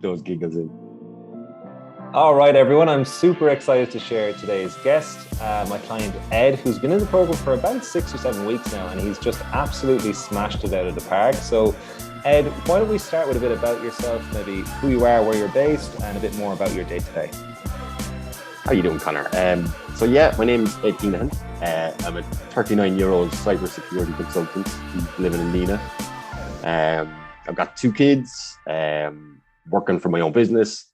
those giggles in. All right, everyone. I'm super excited to share today's guest, my client Ed, who's been in the program for about 6 or 7 weeks now, and he's just absolutely smashed it out of the park. So, Ed, why don't we start with a bit about yourself, maybe who you are, where you're based, and a bit more about your day-to-day. How you doing, Connor? So yeah, my name's Ed Heneghan. I'm a 39-year-old cybersecurity consultant living in Nina. I've got 2 kids, working for my own business,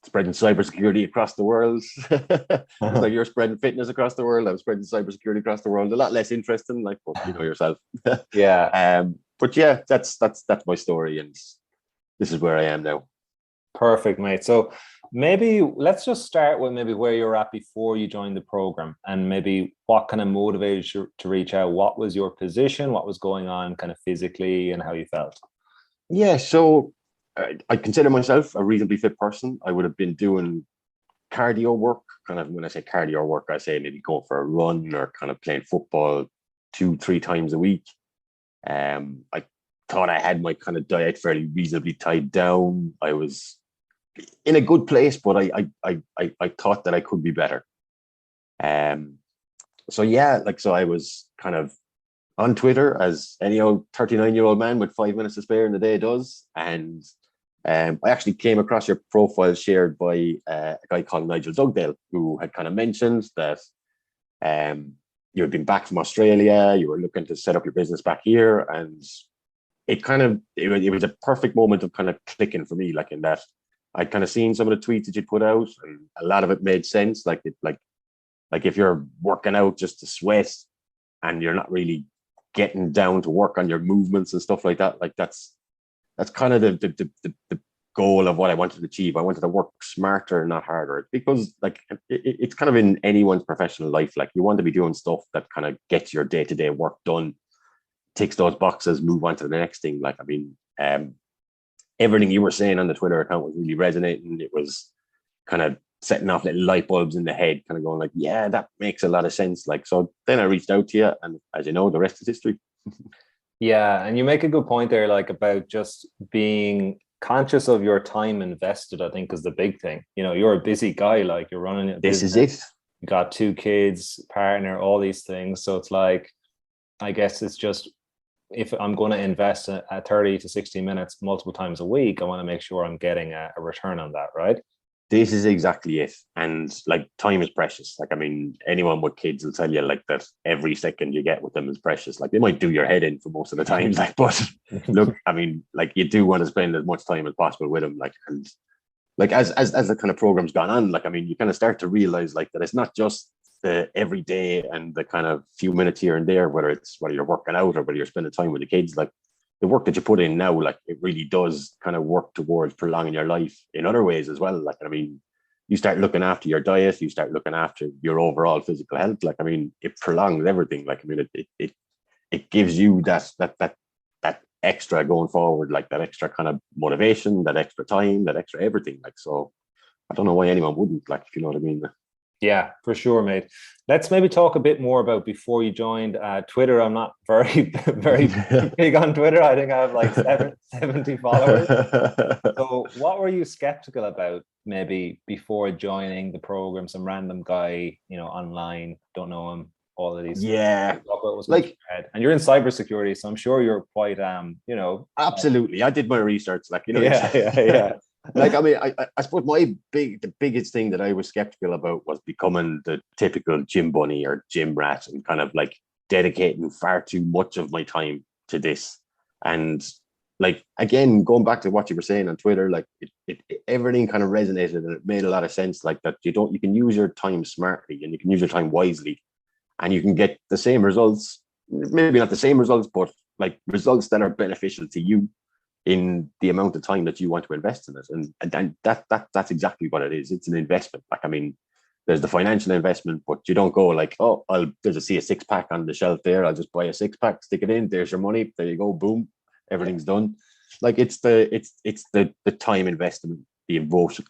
spreading cybersecurity across the world. It's like you're spreading fitness across the world. I'm spreading cybersecurity across the world. A lot less interesting, like, but you know yourself. Yeah, But yeah, that's my story, and this is where I am now. perfect, mate. So maybe let's just start with maybe where you're at before you joined the program, and maybe what kind of motivated you to reach out. What was your position? What was going on, kind of physically, and how you felt? Yeah, so I consider myself a reasonably fit person. I would have been doing cardio work. Kind of when I say cardio work, I say maybe go for a run or kind of playing football 2-3 times a week. I thought I had my kind of diet fairly reasonably tied down. I was in a good place, but I thought that I could be better. Um, so yeah, so I was kind of on Twitter, as any old 39-year-old man with 5 minutes to spare in the day does, and I actually came across your profile shared by a guy called Nigel Dugdale, who had kind of mentioned that you had been back from Australia, you were looking to set up your business back here, and it was a perfect moment of kind of clicking for me, like in that I'd kind of seen some of the tweets that you'd put out, and a lot of it made sense. Like if you're working out just to sweat and you're not really getting down to work on your movements and stuff like that, like that's kind of the goal of what I wanted to achieve. I wanted to work smarter, not harder, because like it's kind of in anyone's professional life. Like you want to be doing stuff that kind of gets your day-to-day work done, ticks those boxes, move on to the next thing. Like, I mean, everything you were saying on the Twitter account was really resonating. It was kind of setting off little light bulbs in the head, kind of going like, yeah, that makes a lot of sense. Like, so then I reached out to you, and as you know, the rest is history. Yeah, and you make a good point there, like about just being conscious of your time invested, I think is the big thing. You know, you're a busy guy, like you're running a This is business, it. you got 2 kids, partner, all these things. So it's like, I guess it's just if I'm going to invest at 30 to 60 minutes multiple times a week, I want to make sure I'm getting a return on that, right? This is exactly it. And like time is precious. Like, I mean, anyone with kids will tell you like that every second you get with them is precious. Like they might do your head in for most of the time. Like, but look, I mean, like you do want to spend as much time as possible with them. Like, and like as the kind of program's gone on, like, I mean, you kind of start to realize like that it's not just the everyday and the kind of few minutes here and there, whether you're working out or whether you're spending time with the kids. Like the work that you put in now, like it really does kind of work towards prolonging your life in other ways as well. Like, I mean, you start looking after your diet, you start looking after your overall physical health. Like, I mean, it prolongs everything. Like, I mean, it gives you that extra going forward, like that extra kind of motivation, that extra time, that extra everything. Like, so I don't know why anyone wouldn't, like, if you know what I mean. Yeah, for sure, mate. Let's maybe talk a bit more about before you joined Twitter. I'm not very, very big on Twitter. I think I have like 70 followers. So, what were you skeptical about maybe before joining the program? Some random guy, online, don't know him, all of these things. Yeah, What was going through like your head? And you're in cybersecurity, so I'm sure you're quite, absolutely. I did my research, like, you know yeah, yeah, yeah. like, I mean, I suppose the biggest thing that I was skeptical about was becoming the typical gym bunny or gym rat and kind of like dedicating far too much of my time to this. And like, again, going back to what you were saying on Twitter, like everything kind of resonated and it made a lot of sense. Like that you can use your time smartly and you can use your time wisely and you can get the same results, maybe not the same results, but like results that are beneficial to you in the amount of time that you want to invest in it. And that's exactly what it is. It's an investment. Like, I mean, there's the financial investment, but you don't go like, oh, there's a 6-pack on the shelf there. I'll just buy a 6-pack, stick it in. There's your money. There you go. Boom. Everything's done. Like it's the time investment, the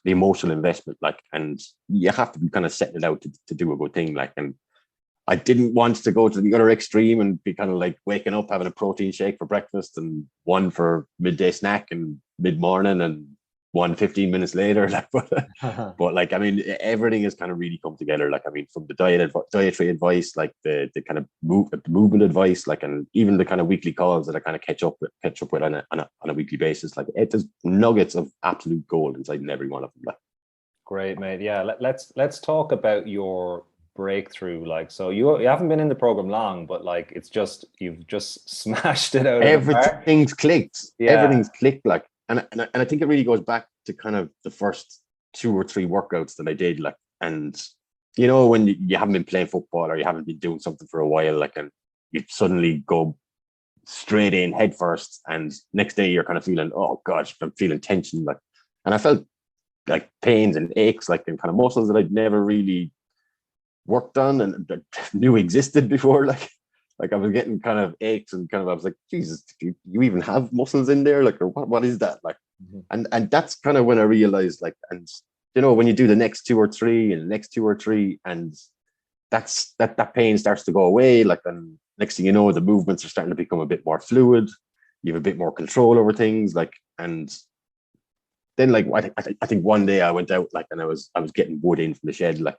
emotional investment. Like, and you have to be kind of setting it out to do a good thing. Like, and I didn't want to go to the other extreme and be kind of like waking up having a protein shake for breakfast and one for midday snack and mid morning and one 15 minutes later. Like, but like, I mean, everything has kind of really come together. Like, I mean, from the dietary advice, like the kind of movement advice, like, and even the kind of weekly calls that I kind of catch up with on a weekly basis. Like, there's nuggets of absolute gold inside in every one of them. Like, Great, mate. Yeah, let's talk about your breakthrough. Like, so you haven't been in the program long, but like you've just smashed it out of the park. everything's clicked. Yeah. Everything's clicked. Like, and I think it really goes back to kind of the first 2 or 3 workouts that I did. Like, and you know, when you haven't been playing football or you haven't been doing something for a while, like, and you suddenly go straight in head first, and next day you're kind of feeling, oh gosh, I'm feeling tension. Like, and I felt like pains and aches, like in kind of muscles that I'd never really worked on and knew existed before. Like I was getting kind of aches and kind of, I was like, Jesus, do you even have muscles in there? Like, or what is that? Like, and that's kind of when I realized, like, and you know, when you do the next 2 or 3 and the next 2 or 3, and that pain starts to go away. Like, and next thing you know, the movements are starting to become a bit more fluid. You have a bit more control over things. Like, and then like I think one day I went out, like, and I was getting wood in from the shed, like,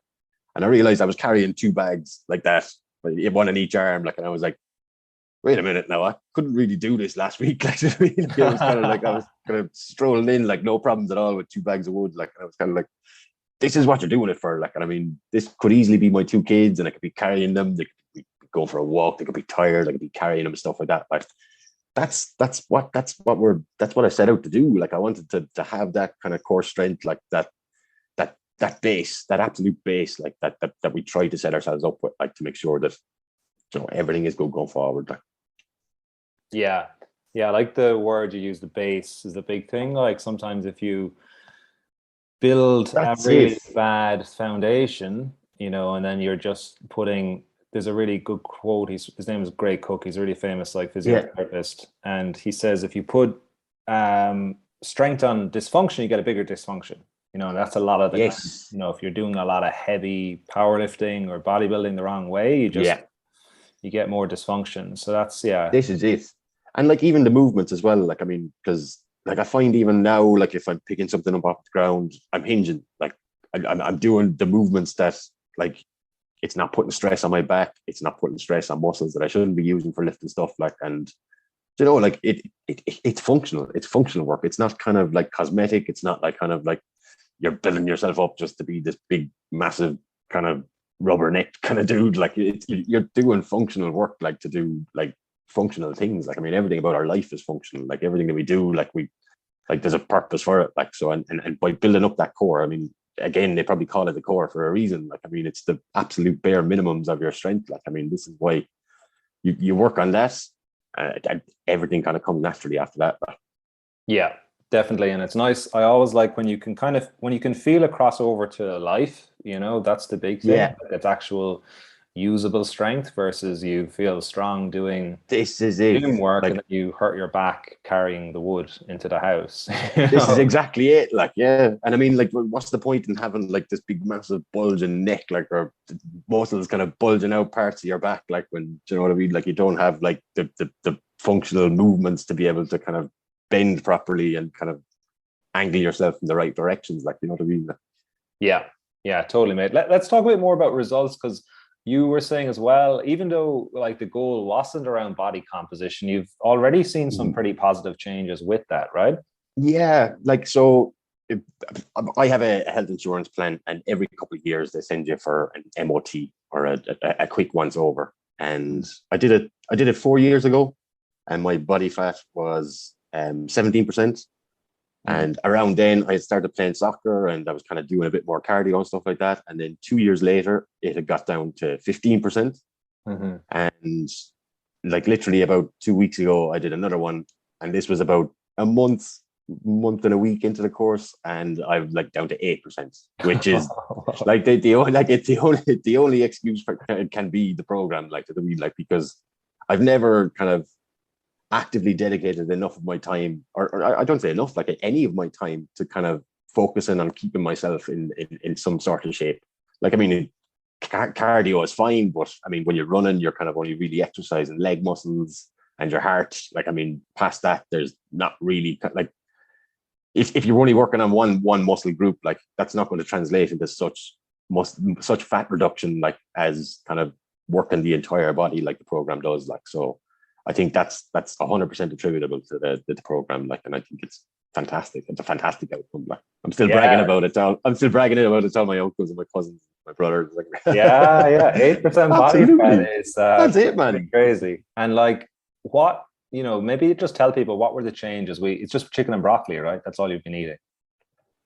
and I realized I was carrying 2 bags like that, one in each arm, like, and I was like, wait a minute now, I couldn't really do this last week. Like, it was kind of like I was kind of strolling in, like, no problems at all with 2 bags of wood, like, and I was kind of like, this is what you're doing it for, like, and I mean, this could easily be my 2 kids, and I could be carrying them, they could be going for a walk, they could be tired, I could be carrying them and stuff like that. Like, that's what I set out to do. Like, I wanted to have that kind of core strength, like that base, that absolute base, like that we try to set ourselves up with, like, to make sure that, you know, everything is good going forward. Like, Yeah. I like the word you use, the base is the big thing. Like, sometimes if you build a really bad foundation, you know, and then you're just putting, there's a really good quote. His name is Gray Cook. He's a really famous like physiotherapist. And he says, if you put strength on dysfunction, you get a bigger dysfunction. You know, and that's a lot of the, you know, if you're doing a lot of heavy powerlifting or bodybuilding the wrong way, you get more dysfunction. So that's, this is it. And like, even the movements as well. Like, I mean, because like, I find even now, like, if I'm picking something up off the ground, I'm hinging. Like, I'm doing the movements that, like, it's not putting stress on my back. It's not putting stress on muscles that I shouldn't be using for lifting stuff. Like, and you know, like, it's functional. It's functional work. It's not kind of like cosmetic. It's not like kind of like you're building yourself up just to be this big, massive kind of rubberneck kind of dude. Like, you're doing functional work, like, to do like functional things. Like, I mean, everything about our life is functional. Like, everything that we do, like, there's a purpose for it. Like, so, and by building up that core, I mean, again, they probably call it the core for a reason. Like, I mean, it's the absolute bare minimums of your strength. Like, I mean, this is why you work on that, and everything kind of comes naturally after that. Like. Yeah, definitely. And it's nice. I always like when you can feel a crossover to life, you know, that's the big thing. Yeah. It's actual usable strength versus you feel strong doing this is it work, like, and then you hurt your back carrying the wood into the house. This is exactly it. Like, yeah. And I mean, like, what's the point in having like this big massive bulging neck, like, or muscles kind of bulging out parts of your back, like, when, you know what I mean, like, you don't have like the functional movements to be able to kind of bend properly and kind of angle yourself in the right directions, like, you know what I mean? Yeah, totally, mate. Let's talk a bit more about results, because you were saying as well, even though like the goal wasn't around body composition, you've already seen some pretty positive changes with that, right? Yeah, like, so I have a health insurance plan, and every couple of years they send you for an MOT, or a quick once over. And I did it 4 years ago, and my body fat was 17%. And around then I had started playing soccer, and I was kind of doing a bit more cardio and stuff like that. And then 2 years later, it had got down to 15%. And like, literally about 2 weeks ago, I did another one, and this was about a month and a week into the course, and I was like down to 8%, which is like the only excuse for can be the program, like, to be like, because I've never kind of actively dedicated enough of my time, or I don't say enough, like any of my time, to kind of focusing on keeping myself in some sort of shape. Like, I mean, cardio is fine, but I mean, when you're running, you're kind of only really exercising leg muscles and your heart. Like, I mean, past that, there's not really like, if you're only working on one muscle group, like that's not going to translate into such fat reduction, like as kind of working the entire body like the program does. Like, so I think that's 100% attributable to the program. Like, and I think it's fantastic. It's a fantastic outcome. Like, I'm still bragging about it. I'm still bragging about it to all my uncles and my cousins, my brothers. Like, yeah, 8% body fat is that's it, man. Crazy. And like, what, maybe just tell people what were the changes. It's just chicken and broccoli, right? That's all you've been eating.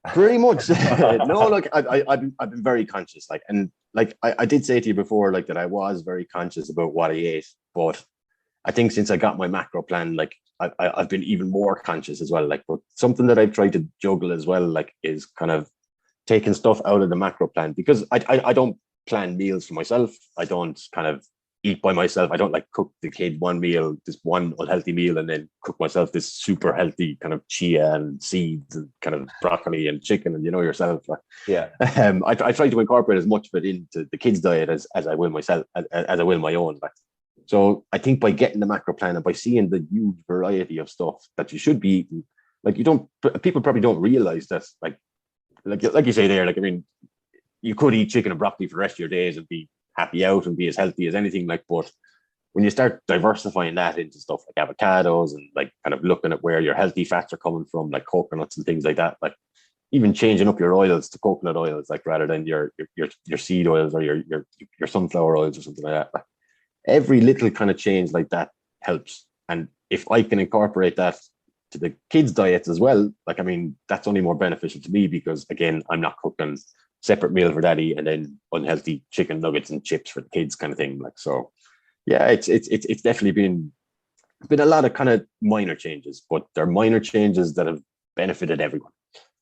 Pretty much. No, like I've been very conscious. Like, and like I did say to you before, like that I was very conscious about what I ate, but I think since I got my macro plan, like I've been even more conscious as well. Like, but something that I've tried to juggle as well, like, is kind of taking stuff out of the macro plan, because I don't plan meals for myself. I don't kind of eat by myself. I don't like cook the kid one meal, this one unhealthy meal, and then cook myself this super healthy kind of chia and seeds and kind of broccoli and chicken, and yourself. Like, yeah. I try to incorporate as much of it into the kids' diet as I will myself, as I will my own. Like, so I think by getting the macro plan and by seeing the huge variety of stuff that you should be eating, like, people probably don't realize that, like you say there, like, I mean, you could eat chicken and broccoli for the rest of your days and be happy out and be as healthy as anything. Like, but when you start diversifying that into stuff like avocados and like kind of looking at where your healthy fats are coming from, like coconuts and things like that, like even changing up your oils to coconut oils, like rather than your seed oils or your sunflower oils or something like that. Like, every little kind of change like that helps. And if I can incorporate that to the kids' diets as well, like, I mean, that's only more beneficial to me, because again, I'm not cooking separate meal for daddy and then unhealthy chicken nuggets and chips for the kids kind of thing. Like, so yeah, it's definitely been a lot of kind of minor changes, but they're minor changes that have benefited everyone.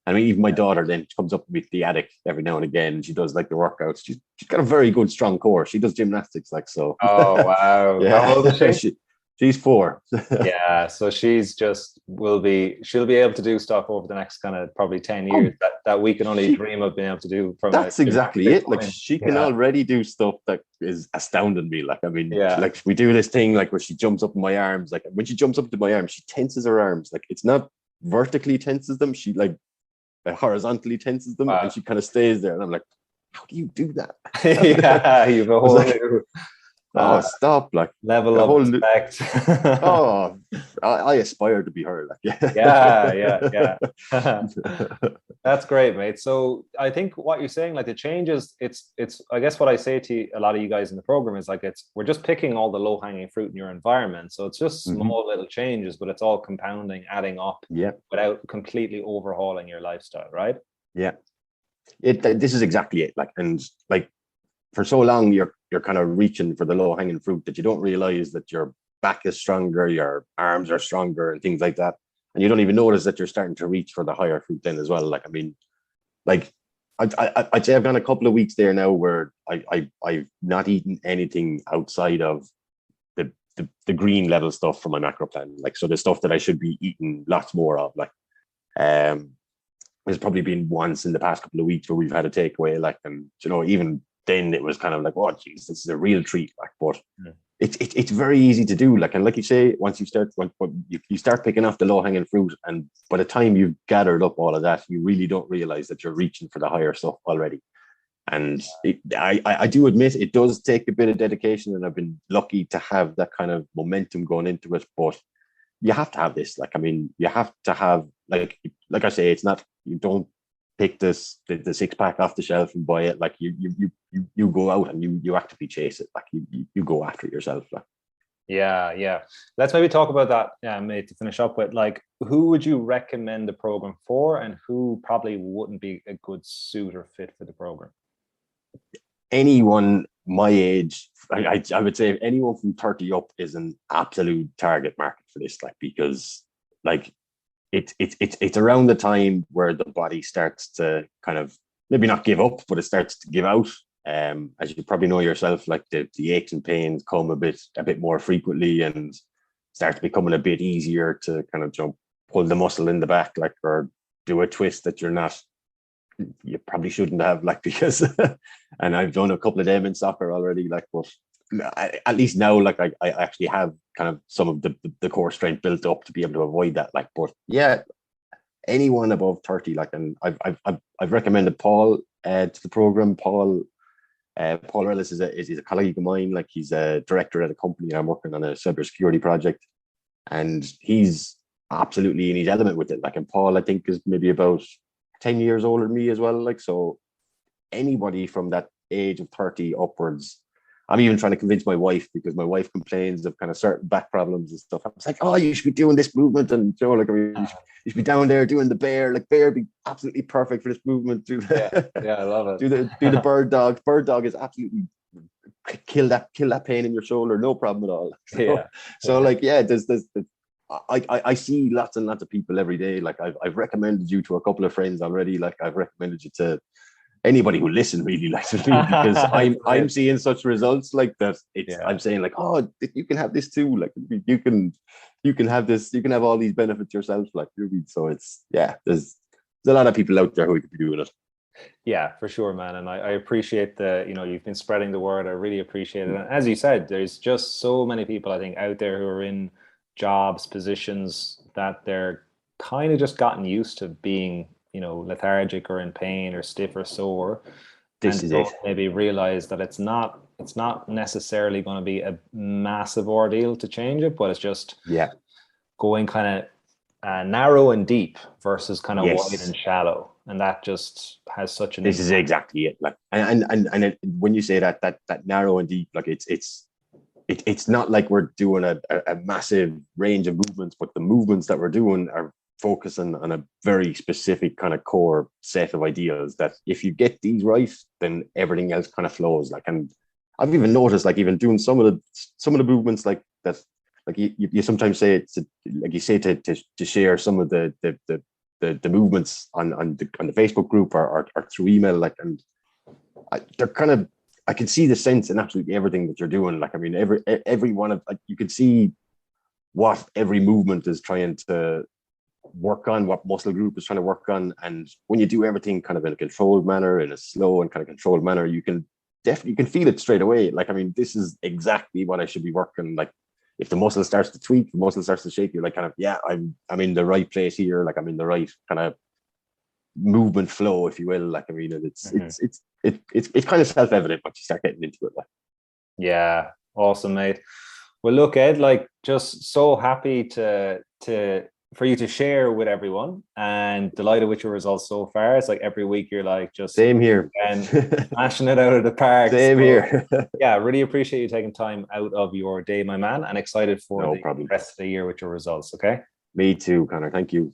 I mean, even my daughter then comes up with the attic every now and again. She does like the workouts. She's got a very good, strong core. She does gymnastics, like, so. Oh, wow. Yeah. How old is she? She's 4. Yeah, so she'll be able to do stuff over the next kind of probably 10 years that we can only dream of being able to do. That's exactly it. Like, she can already do stuff that is astounding me. Like, I mean, like, we do this thing like where she jumps up in my arms. Like, when she jumps up to my arms, she tenses her arms. Like, it's not vertically tenses them. She like horizontally tenses them, and she kind of stays there. And I'm like, how do you do that? Yeah, you've a whole new stop, like, level of respect. I aspire to be her. Like, yeah. That's great, mate. So I think what you're saying, like, the changes, it's I guess what I say to a lot of you guys in the program is like, we're just picking all the low-hanging fruit in your environment. So it's just small little changes, but it's all compounding, adding up, without completely overhauling your lifestyle, right? Yeah. This is exactly it. Like, and like, for so long you're kind of reaching for the low-hanging fruit that you don't realize that your back is stronger, your arms are stronger, and things like that. And you don't even notice that you're starting to reach for the higher fruit then as well. Like, I mean, like, I'd say I've gone a couple of weeks there now where I've not eaten anything outside of the green level stuff from my macro plan. Like, so the stuff that I should be eating lots more of. Like, there's probably been once in the past couple of weeks where we've had a takeaway, like, and even then it was kind of like, oh geez, this is a real treat. Like, but it's very easy to do. Like, and like you say, once you start, you start picking off the low hanging fruit, and by the time you've gathered up all of that, you really don't realize that you're reaching for the higher stuff already. And I do admit it does take a bit of dedication, and I've been lucky to have that kind of momentum going into it. But you have to have this. Like, I mean, you have to have, like I say, it's not, you don't pick the 6-pack off the shelf and buy it. Like, you go out and you actively chase it. Like, you go after it yourself. Like, yeah. Let's maybe talk about that, mate, to finish up with. Like, who would you recommend the program for, and who probably wouldn't be a good suit or fit for the program? Anyone my age, I would say anyone from 30 up is an absolute target market for this. Like, because like it's around the time where the body starts to kind of maybe not give up, but it starts to give out. As you probably know yourself, like the aches and pains come a bit more frequently, and start becoming a bit easier to kind of pull the muscle in the back, like, or do a twist that you're not you probably shouldn't have, like, because and I've done a couple of them in soccer already, like, but at least now, like, I actually have kind of some of the core strength built up to be able to avoid that, like. But yeah, anyone above 30, like, and I've recommended Paul to the program. Paul Ellis is a colleague of mine, like, he's a director at a company. I'm working on a cybersecurity project, and he's absolutely in his element with it, like. And Paul, I think, is maybe about 10 years older than me as well, like. So anybody from that age of 30 upwards. I'm even trying to convince my wife, because my wife complains of kind of certain back problems and stuff. I was like, oh, you should be doing this movement, and like, I mean, you should be down there doing the bear. Like, bear be absolutely perfect for this movement. Yeah, I love it. Do the bird dog. Bird dog is absolutely kill that pain in your shoulder, no problem at all. So like, yeah, there's I see lots and lots of people every day. Like, I've recommended you to a couple of friends already. Like, I've recommended you to anybody who listen really likes it, because I'm seeing such results like that. I'm saying, like, oh, you can have this too. Like, you can have this. You can have all these benefits yourself. Like, so it's, yeah. There's a lot of people out there who could be doing it. Yeah, for sure, man. And I appreciate you've been spreading the word. I really appreciate it. And as you said, there's just so many people, I think, out there who are in jobs, positions that they're kind of just gotten used to being, lethargic or in pain or stiff or sore. This is it. Maybe realize that it's not necessarily going to be a massive ordeal to change it, but it's just going kind of narrow and deep versus kind of wide and shallow. And that just has such an impact. Is exactly it. Like, and when you say that narrow and deep, like, it's not like we're doing a massive range of movements, but the movements that we're doing are focusing on a very specific kind of core set of ideas that if you get these right, then everything else kind of flows. Like, and I've even noticed, like, even doing some of the movements like that, like, you sometimes say it's like, you say to share some of the movements on the Facebook group or through email, like, and they're kind of, I can see the sense in absolutely everything that you're doing. Like, I mean, every one of, like, you can see what every movement is trying to work on, what muscle group is trying to work on. And when you do everything kind of in a controlled manner, in a slow and kind of controlled manner, you can feel it straight away. Like, I mean, this is exactly what I should be working. Like, if the muscle starts to tweak, the muscle starts to shake, you're like, kind of, yeah, I'm in the right place here. Like, I'm in the right kind of movement flow, if you will. Like, I mean, it's kind of self-evident once you start getting into it. Like, yeah, awesome, mate. Well, look, Ed, like, just so happy for you to share with everyone, and delighted with your results so far. It's like every week you're like, just same here, and smashing it out of the park. Same here. Yeah, really appreciate you taking time out of your day, my man, and excited for the rest of the year with your results. Okay. Me too, Connor. Thank you.